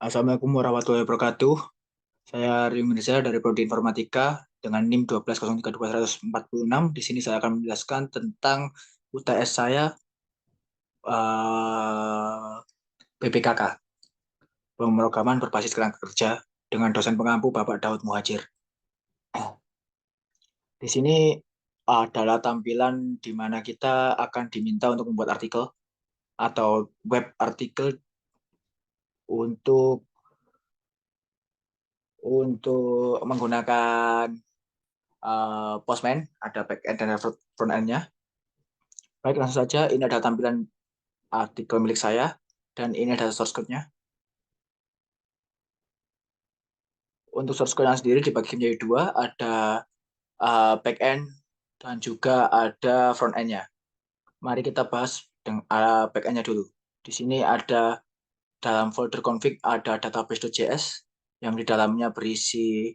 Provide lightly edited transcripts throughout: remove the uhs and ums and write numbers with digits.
Assalamualaikum warahmatullahi wabarakatuh. Saya Rim Rizal dari Prodi Informatika dengan NIM 12032146. Di sini saya akan menjelaskan tentang UTS saya PPKK, pemrograman berbasis kerangka kerja dengan dosen pengampu Bapak Daud Muhajir. Di sini adalah tampilan di mana kita akan diminta untuk membuat artikel atau web artikel untuk menggunakan Postman, ada backend dan front end-nya. Baik, langsung saja. Ini adalah tampilan artikel milik saya, dan ini adalah source code-nya. Untuk source code-nya sendiri dibagi menjadi dua, ada back-end dan juga ada front-end-nya. Mari kita bahas dengan back-end-nya dulu. Di sini ada dalam folder config ada database.js yang di dalamnya berisi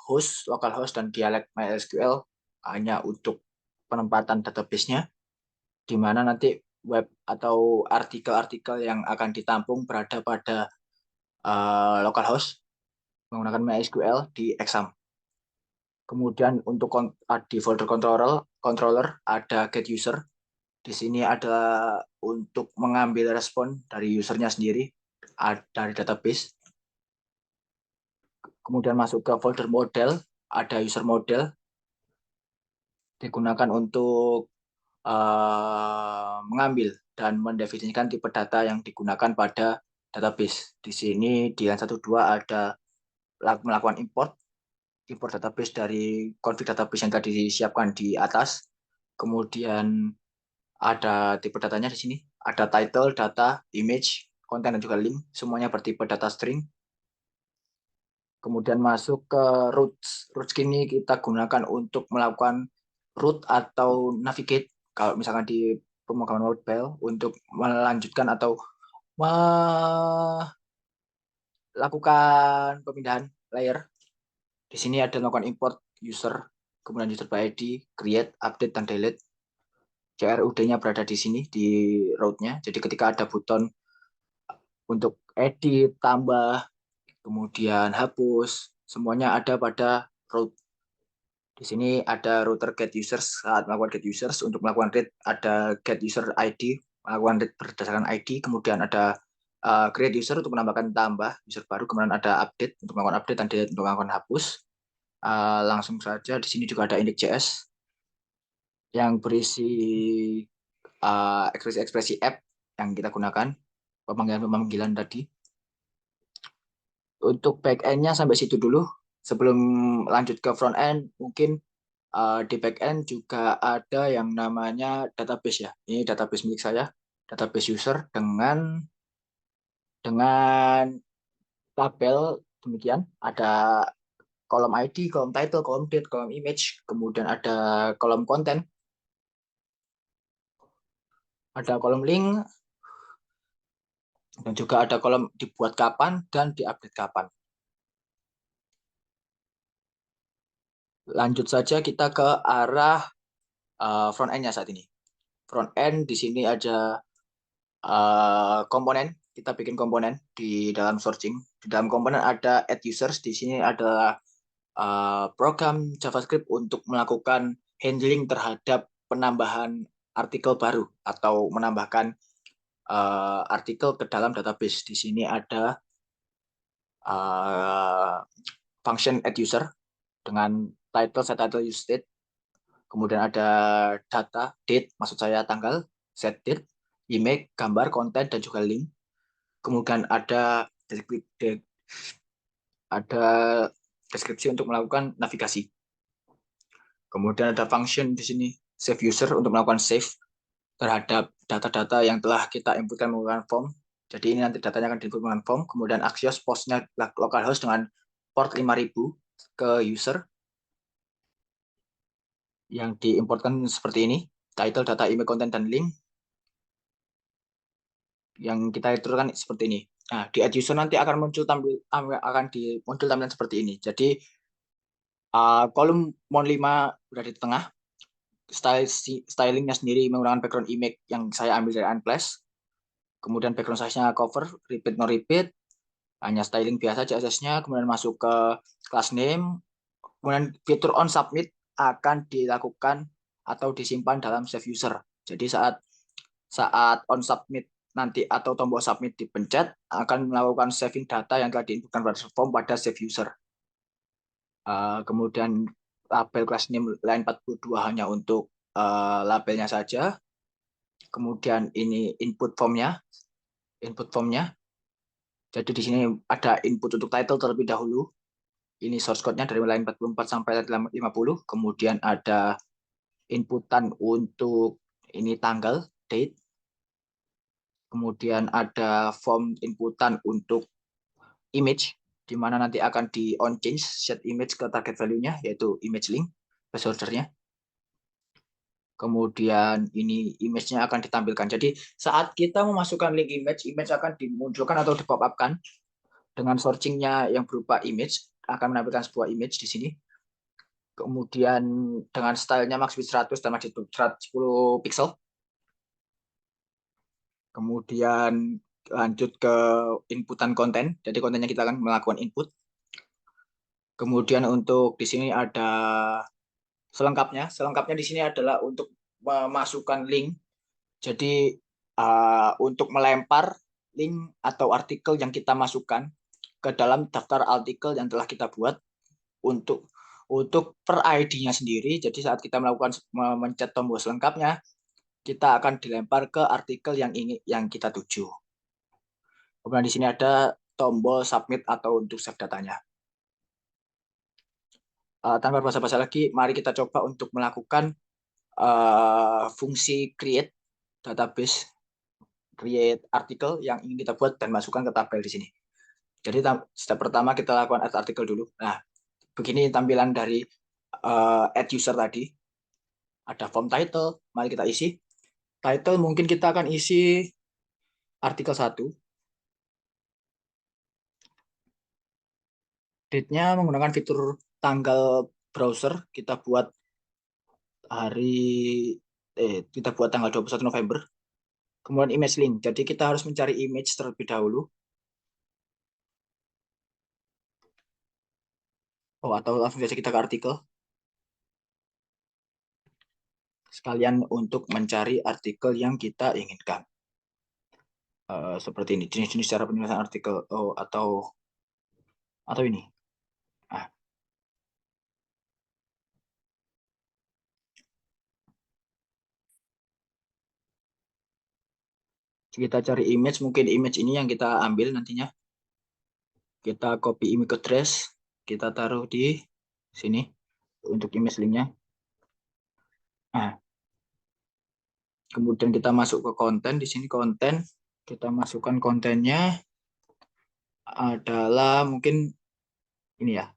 host, localhost, dan dialek MySQL hanya untuk penempatan database-nya, di mana nanti web atau artikel-artikel yang akan ditampung berada pada localhost menggunakan MySQL di exam. Kemudian untuk di folder controller ada get user. Di sini ada untuk mengambil respon dari usernya sendiri dari database. Kemudian masuk ke folder model, ada user model digunakan untuk mengambil dan mendefinisikan tipe data yang digunakan pada database. Di sini di line 1.2 ada melakukan import database dari config database yang tadi disiapkan di atas. Kemudian ada tipe datanya di sini. Ada title, data, image, konten, dan juga link. Semuanya bertipe data string. Kemudian masuk ke roots. Roots ini kita gunakan untuk melakukan root atau navigate. Kalau misalkan di pemrograman mobile untuk melanjutkan atau melakukan pemindahan layer. Di sini ada melakukan import user, kemudian user by ID, create, update, dan delete. CRUD-nya berada di sini, di root-nya. Jadi ketika ada button untuk edit, tambah, kemudian hapus, semuanya ada pada root. Di sini ada router get users saat melakukan get users. Untuk melakukan read ada get user ID, melakukan read berdasarkan ID. Kemudian ada create user untuk menambahkan tambah user baru. Kemudian ada update untuk melakukan update dan delete untuk melakukan hapus. Langsung saja di sini juga ada index.js yang berisi ekspresi-ekspresi app yang kita gunakan, pemanggilan-pemanggilan tadi. Untuk back end-nya sampai situ dulu. Sebelum lanjut ke front end, mungkin di back end juga ada yang namanya database ya. Ini database milik saya, database user dengan tabel demikian. Ada kolom ID, kolom title, kolom date, kolom image, kemudian ada kolom konten, ada kolom link, dan juga ada kolom dibuat kapan dan diupdate kapan. Lanjut saja kita ke arah front end-nya saat ini. Front end di sini ada komponen. Kita bikin komponen di dalam searching. Di dalam komponen ada add users. Di sini adalah program JavaScript untuk melakukan handling terhadap penambahan artikel baru atau menambahkan artikel ke dalam database. Di sini ada function add user dengan title, set title, use date. Kemudian ada data, date, maksud saya tanggal, set date, image, gambar, konten, dan juga link. Kemudian ada deskripsi untuk melakukan navigasi. Kemudian ada function di sini, save user untuk melakukan save terhadap data-data yang telah kita inputkan menggunakan form. Jadi ini nanti datanya akan diinput menggunakan form. Kemudian Axios postnya localhost dengan port 5000 ke user yang diimportkan seperti ini. Title, data, email, konten, dan link yang kita aturkan seperti ini. Nah, di add user nanti akan muncul tampilan seperti ini. Jadi kolom mon 5 berada di tengah. Stylingnya sendiri menggunakan background image yang saya ambil dari Unplash. Kemudian background size-nya cover, repeat no repeat, hanya styling biasa CSS-nya, kemudian masuk ke class name, kemudian fitur on submit akan dilakukan atau disimpan dalam save user. Jadi saat saat on submit nanti atau tombol submit dipencet akan melakukan saving data yang telah diinputkan pada form pada save user. Kemudian label class name line 42 hanya untuk labelnya saja. Kemudian ini input formnya. Jadi di sini ada input untuk title terlebih dahulu. Ini source code-nya dari line 44 sampai line 50. Kemudian ada inputan untuk ini tanggal, date. Kemudian ada form inputan untuk image, di mana nanti akan di on change set image ke target value-nya, yaitu image link, placeholder-nya. Kemudian ini image-nya akan ditampilkan. Jadi saat kita memasukkan link image, image akan dimunculkan atau di pop-up-kan dengan searching-nya yang berupa image, akan menampilkan sebuah image di sini. Kemudian dengan stylenya max width 100 dan max width 110 pixel. Kemudian lanjut ke inputan konten. Jadi kontennya kita akan melakukan input. Kemudian untuk di sini ada selengkapnya. Selengkapnya di sini adalah untuk memasukkan link. Jadi untuk melempar link atau artikel yang kita masukkan ke dalam daftar artikel yang telah kita buat untuk per ID-nya sendiri. Jadi saat kita melakukan memencet tombol selengkapnya, kita akan dilempar ke artikel yang kita tuju. Kemudian di sini ada tombol submit atau untuk save datanya. Tanpa basa-basi lagi, mari kita coba untuk melakukan fungsi create database, create artikel yang ingin kita buat dan masukkan ke tabel di sini. Jadi step pertama kita lakukan add artikel dulu. Nah, begini tampilan dari add user tadi. Ada form title, mari kita isi. Title mungkin kita akan isi artikel 1. Date-nya menggunakan fitur tanggal browser, kita buat tanggal 21 November. Kemudian image link. Jadi kita harus mencari image terlebih dahulu. Atau langsung saja kita ke artikel. Sekalian untuk mencari artikel yang kita inginkan. Seperti ini, jenis-jenis cara penulisan artikel atau ini. Nah, kita cari image, mungkin image ini yang kita ambil nantinya. Kita copy image address, kita taruh di sini untuk image linknya. Nah, kemudian kita masuk ke konten, di sini konten, kita masukkan kontennya adalah mungkin ini ya.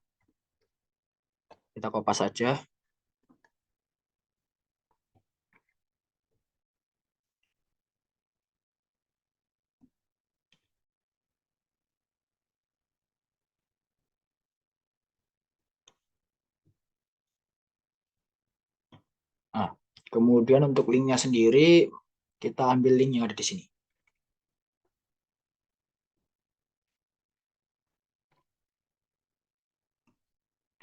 Kita kopas saja. Nah, kemudian untuk linknya sendiri, kita ambil link yang ada di sini.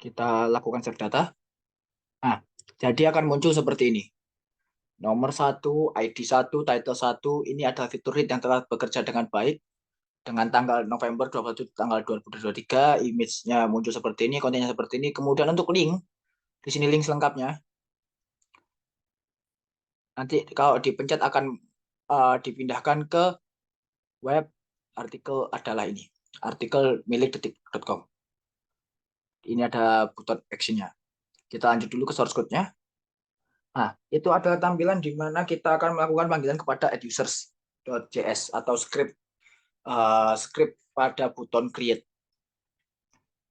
Kita lakukan save data. Nah, jadi akan muncul seperti ini. Nomor 1, ID 1, title 1, ini adalah fitur read yang telah bekerja dengan baik. Dengan tanggal November 21 tanggal 2023, image-nya muncul seperti ini, kontennya seperti ini. Kemudian untuk link, di sini link selengkapnya. Nanti kalau dipencet akan dipindahkan ke web artikel adalah ini. Artikel milik detik.com. Ini ada button action-nya. Kita lanjut dulu ke source code-nya. Nah, itu adalah tampilan di mana kita akan melakukan panggilan kepada addusers.js atau script pada button create.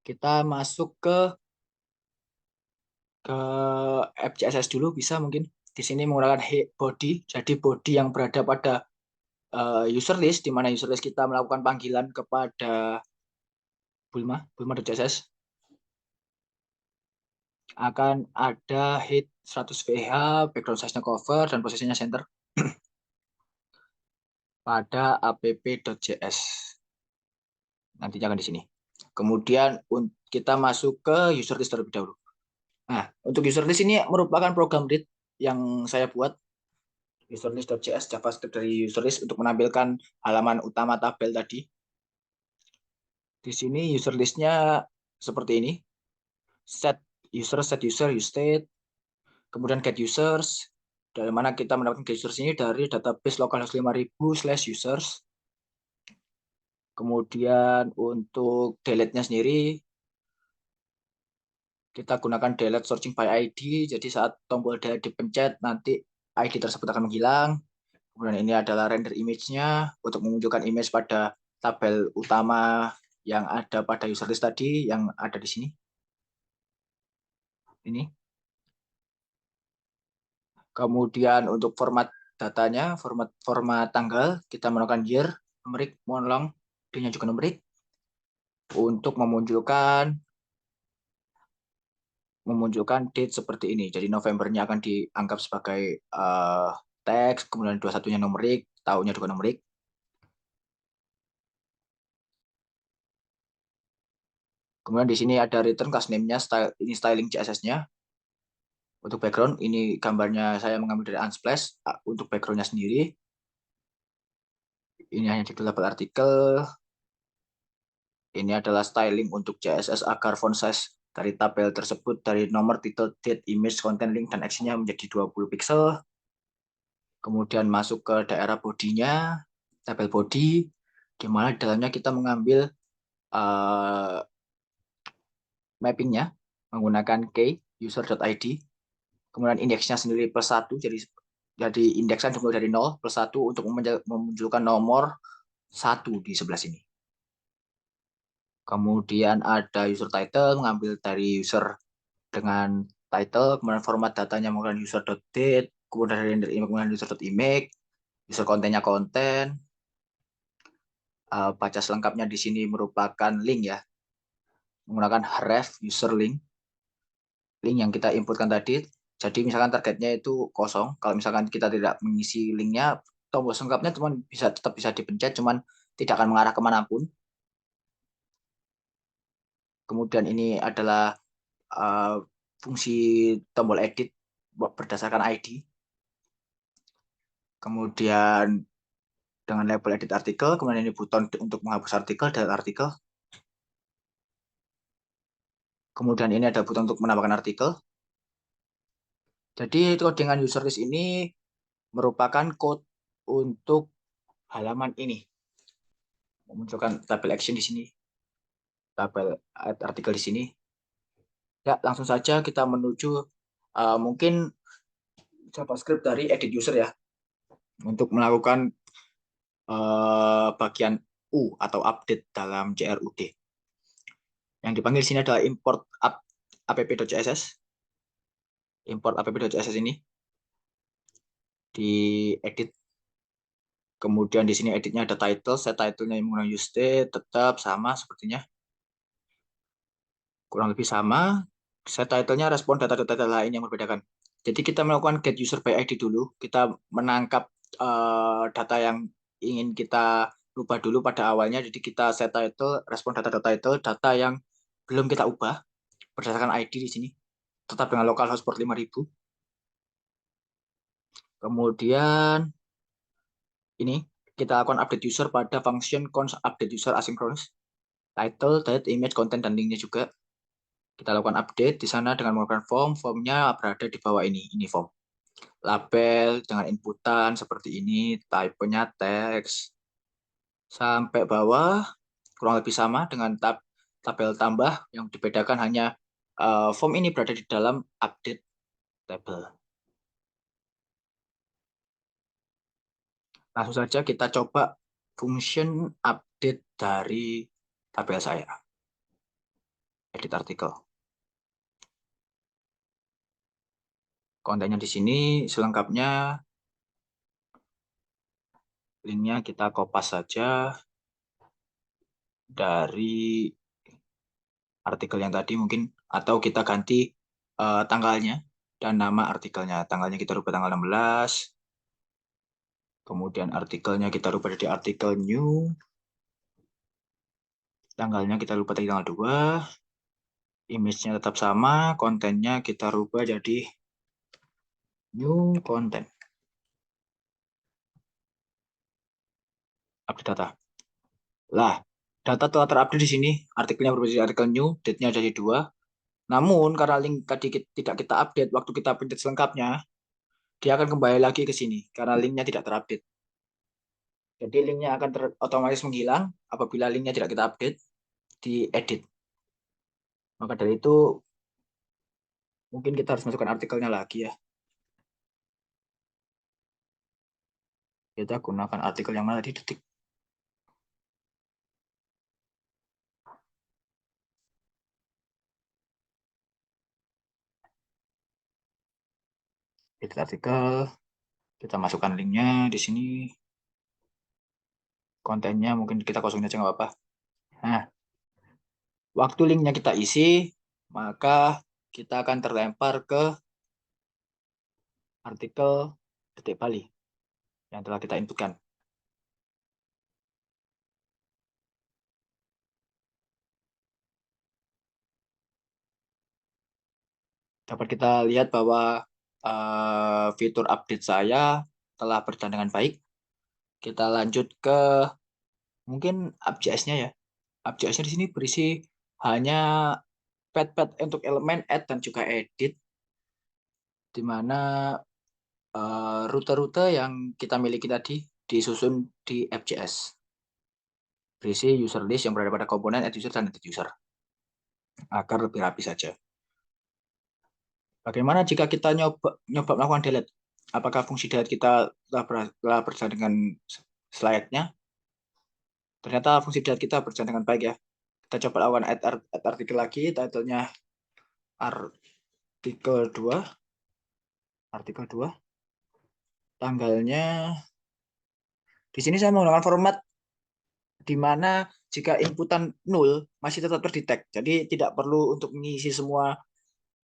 Kita masuk ke FCSS dulu bisa mungkin. Di sini menggunakan body, jadi body yang berada pada user list, di mana user list kita melakukan panggilan kepada bulma.css. Akan ada head 100 VH, background size-nya cover, dan posisinya center pada app.js. Nantinya akan di sini. Kemudian kita masuk ke user list terlebih dahulu. Nah, untuk user list ini merupakan program read yang saya buat, userlist.js JavaScript dari user list untuk menampilkan halaman utama tabel tadi. Di sini user list-nya seperti ini. Set user, use state, kemudian get users, dari mana kita mendapatkan get users ini dari database localhost 5000/users. Kemudian untuk delete-nya sendiri, kita gunakan delete searching by ID. Jadi saat tombol delete dipencet, nanti ID tersebut akan menghilang. Kemudian ini adalah render image-nya untuk memunculkan image pada tabel utama yang ada pada user list tadi, yang ada di sini. Ini. Kemudian untuk format datanya, format tanggal, kita menggunakan year, numerik, long, D-nya juga numerik, untuk memunculkan date seperti ini. Jadi Novembernya akan dianggap sebagai teks, kemudian 21-nya numerik, tahunnya juga numerik. Kemudian di sini ada return class name-nya, ini styling CSS-nya. Untuk background, ini gambarnya saya mengambil dari Unsplash. Untuk background-nya sendiri, ini hanya judul label artikel. Ini adalah styling untuk CSS agar font size dari tabel tersebut dari nomor, title, date, image, content, link, dan action-nya menjadi 20 pixel. Kemudian masuk ke daerah bodinya, tabel body, di mana di dalamnya kita mengambil mappingnya menggunakan key user.id. Kemudian indeksnya sendiri +1, jadi indeksnya dimulai dari 0 +1 untuk memunculkan nomor 1 di sebelah sini. Kemudian ada user title, mengambil dari user dengan title, kemudian format datanya menggunakan user.date, kemudian render image menggunakan user.image, user kontennya konten. Baca selengkapnya di sini merupakan link ya, menggunakan ref user link yang kita inputkan tadi. Jadi misalkan targetnya itu kosong, kalau misalkan kita tidak mengisi linknya, tombol selengkapnya cuman tetap bisa dipencet, cuman tidak akan mengarah kemanapun. Kemudian ini adalah fungsi tombol edit berdasarkan ID. Kemudian dengan label edit artikel, kemudian ini buton untuk menghapus artikel, delete artikel. Kemudian ini ada buton untuk menambahkan artikel. Jadi codingan user list ini merupakan code untuk halaman ini. Memunculkan tabel action di sini, tabel artikel di sini. Ya, langsung saja kita menuju mungkin JavaScript dari edit user ya, untuk melakukan bagian U atau update dalam JRUD. Yang dipanggil di sini adalah import app.css. Import app.css ini diedit. Kemudian di sini editnya ada title, set title-nya yang menggunakan use state, tetap sama sepertinya. Kurang lebih sama. Set title-nya respon data-data lain yang membedakan. Jadi kita melakukan get user by ID dulu. Kita menangkap data yang ingin kita ubah dulu pada awalnya. Jadi kita set title, respon data-data itu, data yang belum kita ubah berdasarkan ID di sini. Tetap dengan localhost port 5000. Kemudian ini kita lakukan update user pada function const update user asynchronous. Title, date, image, content, dan linknya juga. Kita lakukan update di sana dengan menggunakan form. Formnya berada di bawah ini form. Label dengan inputan seperti ini, type-nya teks. Sampai bawah, kurang lebih sama dengan tabel tambah, yang dibedakan hanya form ini berada di dalam update table. Langsung saja kita coba function update dari tabel saya. Edit artikel. Kontennya di sini selengkapnya. Linknya kita kopas saja dari artikel yang tadi mungkin, atau kita ganti tanggalnya dan nama artikelnya. Tanggalnya kita rubah tanggal 16. Kemudian artikelnya kita rubah jadi artikel new. Tanggalnya kita lupa tadi tanggal 2. Image-nya tetap sama, kontennya kita rubah jadi new content. Update data. Lah, data telah terupdate di sini. Artikelnya berubah jadi artikel new, date-nya jadi 2. Namun, karena link tadi tidak kita update, waktu kita update selengkapnya, dia akan kembali lagi ke sini, karena linknya tidak terupdate. Jadi, linknya akan otomatis menghilang apabila linknya tidak kita update, diedit. Maka dari itu, mungkin kita harus masukkan artikelnya lagi ya. Kita gunakan artikel yang mana di detik. Edit artikel, kita masukkan linknya di sini. Kontennya mungkin kita kosongin aja nggak apa-apa. Nah, waktu linknya kita isi, maka kita akan terlempar ke artikel Detik Bali yang telah kita inputkan. Dapat kita lihat bahwa fitur update saya telah berjalan dengan baik. Kita lanjut ke mungkin App.js-nya ya. App.js-nya di sini berisi hanya pad-pad untuk elemen add dan juga edit, di mana rute-rute yang kita miliki tadi disusun di App.js. Berisi user list yang berada pada komponen add user dan edit user agar lebih rapi saja. Bagaimana jika kita nyoba melakukan delete? Apakah fungsi delete kita telah berjalan dengan selayaknya? Ternyata fungsi delete kita berjalan dengan baik ya. Kita coba lakukan add artikel lagi, title-nya artikel 2. Artikel 2. Tanggalnya di sini saya menggunakan format di mana jika inputan 0 masih tetap terdetek. Jadi tidak perlu untuk mengisi semua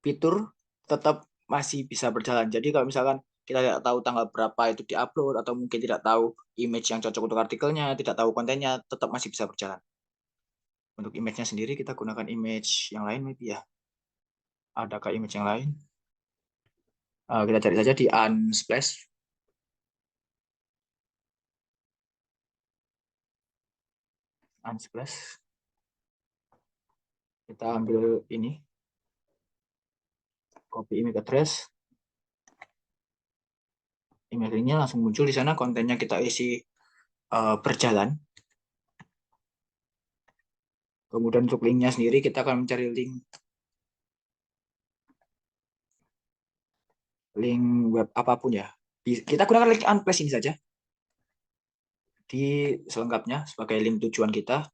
fitur, tetap masih bisa berjalan. Jadi kalau misalkan kita tidak tahu tanggal berapa itu diupload, atau mungkin tidak tahu image yang cocok untuk artikelnya, tidak tahu kontennya, tetap masih bisa berjalan. Untuk image-nya sendiri kita gunakan image yang lain maybe ya. Adakah image yang lain? Kita cari saja di Unsplash. Unsplash. Kita ambil ini. Copy image address. Emailnya langsung muncul di sana, kontennya kita isi berjalan. Kemudian untuk linknya sendiri kita akan mencari link web apapun ya. Kita gunakan link Unsplash ini saja di selengkapnya sebagai link tujuan kita.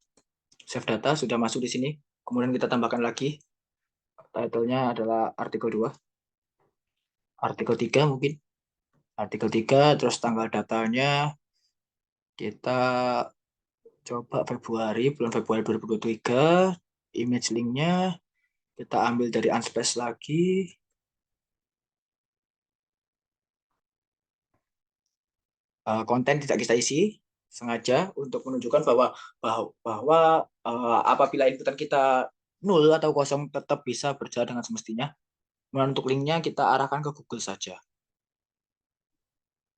Save data sudah masuk di sini. Kemudian kita tambahkan lagi. Title-nya adalah artikel 2. Artikel 3 mungkin. Artikel 3, terus tanggal datanya kita coba Februari, bulan Februari 2023. Image linknya kita ambil dari Unsplash lagi. Konten tidak kita isi sengaja untuk menunjukkan bahwa apabila inputan kita 0 atau kosong tetap bisa berjalan dengan semestinya. Kemudian untuk linknya kita arahkan ke Google saja.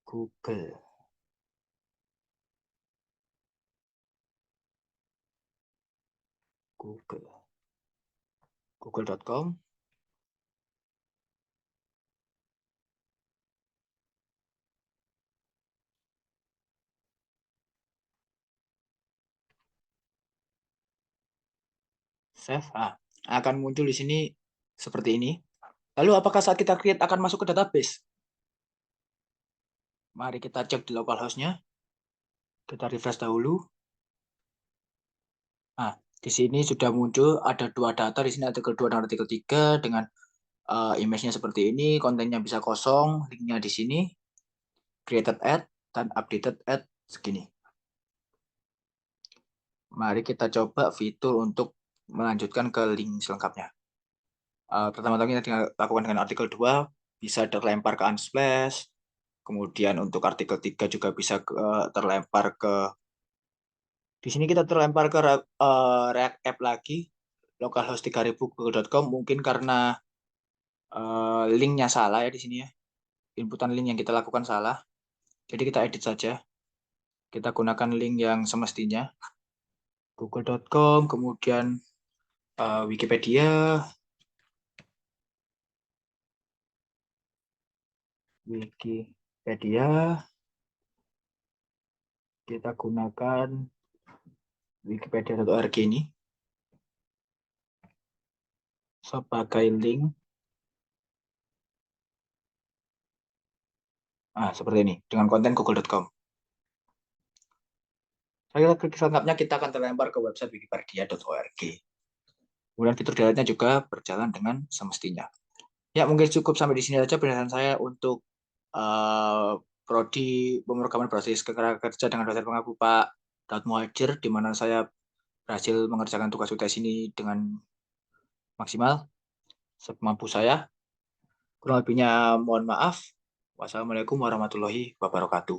Google. Google.com. Save. Akan muncul di sini seperti ini. Lalu apakah saat kita create akan masuk ke database? Mari kita cek di localhost-nya. Kita refresh dahulu. Nah, di sini sudah muncul ada 2 data di sini, artikel 2 dan artikel 3 dengan image-nya seperti ini, kontennya bisa kosong, linknya di sini, created ad dan updated ad segini. Mari kita coba fitur untuk melanjutkan ke link selengkapnya. Pertama-tama kita tinggal lakukan dengan artikel 2, bisa terlempar ke Unsplash. Kemudian untuk artikel 3 juga bisa terlempar ke Di sini kita terlempar ke React App lagi, localhost 3000 google.com, mungkin karena linknya salah ya di sini ya. Inputan link yang kita lakukan salah. Jadi kita edit saja. Kita gunakan link yang semestinya. Google.com, kemudian Wikipedia, kita gunakan wikipedia.org ini sebagai link. Seperti ini, dengan konten google.com. Saya klik selengkapnya kita akan terlempar ke website wikipedia.org. Kemudian fitur daylight juga berjalan dengan semestinya. Ya, mungkin cukup sampai di sini saja penjelasan saya untuk prodi pemrograman berbasis ketenaga kerja dengan dosen pengaku Pak Daud Muhajir, di mana saya berhasil mengerjakan tugas UTS ini dengan maksimal semampu saya. Kurang lebihnya mohon maaf. Wassalamualaikum warahmatullahi wabarakatuh.